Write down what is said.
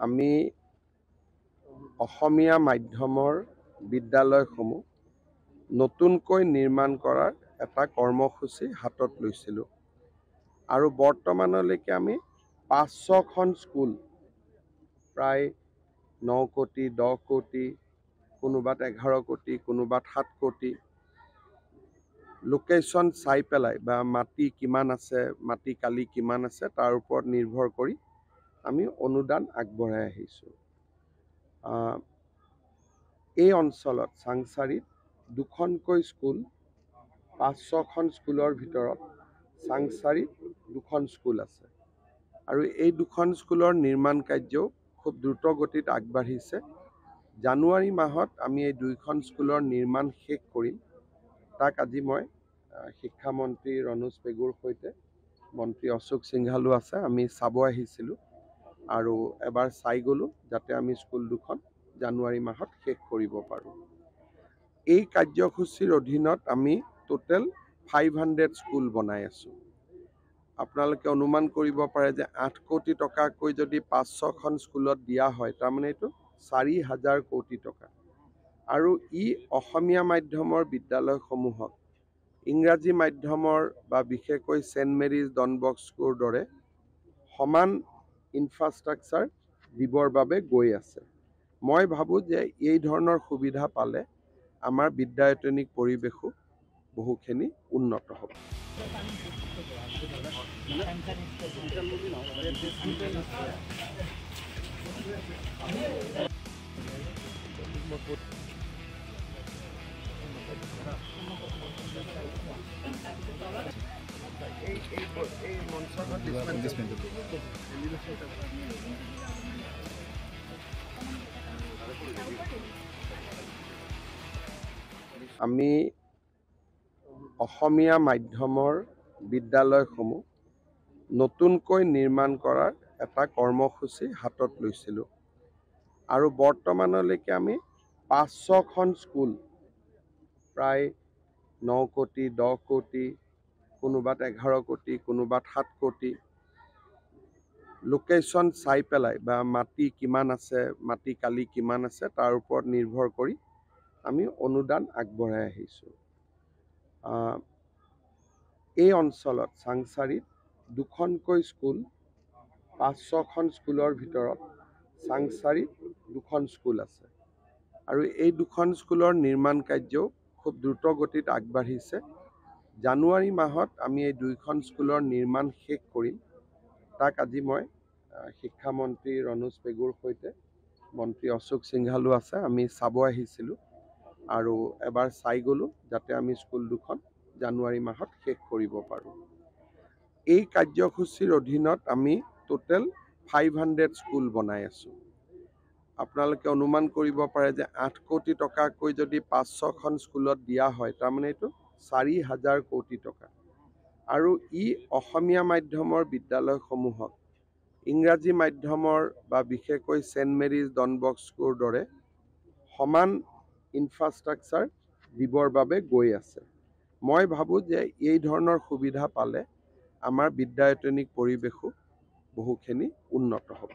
আমি অসমীয়া মাধ্যমৰ বিদ্যালয়সমূহ নতুনকৈ নিৰ্মাণ কৰাৰ এটা কৰ্মসূচী হাতত লৈছিলোঁ আৰু বৰ্তমানলৈকে আমি ৫০০খন স্কুল প্ৰায় ৯ কোটি 10 কোটি কোনোবাত 11 কোটি কোনোবাত 7 কোটি লোকেশ্যন চাই পেলাই বা মাটি কিমান আছে মাটি কালি কিমান আছে তাৰ ওপৰত নিৰ্ভৰ কৰি আমি অনুদান আগবঢ়াই আহিছোঁ। এই অঞ্চলত চাংচাৰীত দুখনকৈ স্কুল ৫০০খন স্কুলৰ ভিতৰত চাংচাৰীত 2খন স্কুল আছে আৰু এই 2খন স্কুলৰ নিৰ্মাণ কাৰ্যও খুব দ্ৰুত গতিত আগবাঢ়িছে। জানুৱাৰী মাহত আমি এই 2খন স্কুলৰ নিৰ্মাণ শেষ কৰিম। তাক আজি মই শিক্ষামন্ত্ৰী ৰণোজ পেগুৰ সৈতে মন্ত্ৰী অশোক সিংঘালো আছে, আমি চাব আহিছিলোঁ আৰু এবাৰ চাই গ'লোঁ যাতে আমি স্কুল 2খন জানুৱাৰী মাহত শেষ কৰিব পাৰোঁ। এই কাৰ্যসূচীৰ অধীনত আমি টোটেল 500 স্কুল বনাই আছোঁ। আপোনালোকে অনুমান কৰিব পাৰে যে 8 কোটি টকাকৈ যদি 500খন স্কুলত দিয়া হয় তাৰমানে এইটো 4,000 কোটি টকা আৰু ই অসমীয়া মাধ্যমৰ বিদ্যালয়সমূহক ইংৰাজী মাধ্যমৰ বা বিশেষকৈ ছেইণ্ট মেৰিজ ডন বস্কোৰ দৰে সমান ইনফ্ৰাষ্ট্ৰাকচাৰ দিবৰ বাবে গৈ আছে। মই ভাবোঁ যে এই ধৰণৰ সুবিধা পালে আমাৰ বিদ্যায়তনিক পৰিৱেশো বহুখিনি উন্নত হ'ব। আমি অসমীয়া মাধ্যমৰ বিদ্যালয়সমূহ নতুনকৈ নিৰ্মাণ কৰাৰ এটা কৰ্মসূচী হাতত লৈছিলোঁ আৰু বৰ্তমানলৈকে আমি ৫০০খন স্কুল প্ৰায় 9 কোটি 10 কোটি কোনোবাত 11 কোটি কোনোবাত 7 কোটি লোকেশ্যন চাই পেলাই বা মাটি কিমান আছে মাটি কালি কিমান আছে তাৰ ওপৰত নিৰ্ভৰ কৰি আমি অনুদান আগবঢ়াই আহিছোঁ। এই অঞ্চলত চাংচাৰীত দুখনকৈ স্কুল ৫০০খন স্কুলৰ ভিতৰত চাংচাৰীত 2খন স্কুল আছে আৰু এই 2খন স্কুলৰ নিৰ্মাণ কাৰ্যও খুব দ্ৰুত গতিত আগবাঢ়িছে। জানুৱাৰী মাহত আমি এই 2খন স্কুলৰ নিৰ্মাণ শেষ কৰিম। তাক আজি মই শিক্ষামন্ত্ৰী ৰণোজ পেগুৰ সৈতে মন্ত্ৰী অশোক সিংঘালো আছে, আমি চাব আহিছিলোঁ আৰু এবাৰ চাই গ'লোঁ যাতে আমি স্কুল 2খন জানুৱাৰী মাহত শেষ কৰিব পাৰোঁ। এই কাৰ্যসূচীৰ অধীনত আমি টোটেল 500 স্কুল বনাই আছোঁ। আপোনালোকে অনুমান কৰিব পাৰে যে 8 কোটি টকাকৈ যদি 500খন স্কুলত দিয়া হয় তাৰমানে এইটো 4,000 কোটি টকা আৰু ই অসমীয়া মাধ্যমৰ বিদ্যালয়সমূহক ইংৰাজী মাধ্যমৰ বা বিশেষকৈ ছেইণ্ট মেৰিজ ডন বস্কোৰ দৰে সমান ইনফ্ৰাষ্ট্ৰাকচাৰ দিবৰ বাবে গৈ আছে। মই ভাবোঁ যে এই ধৰণৰ সুবিধা পালে আমাৰ বিদ্যায়তনিক পৰিৱেশো বহুখিনি উন্নত হ'ব।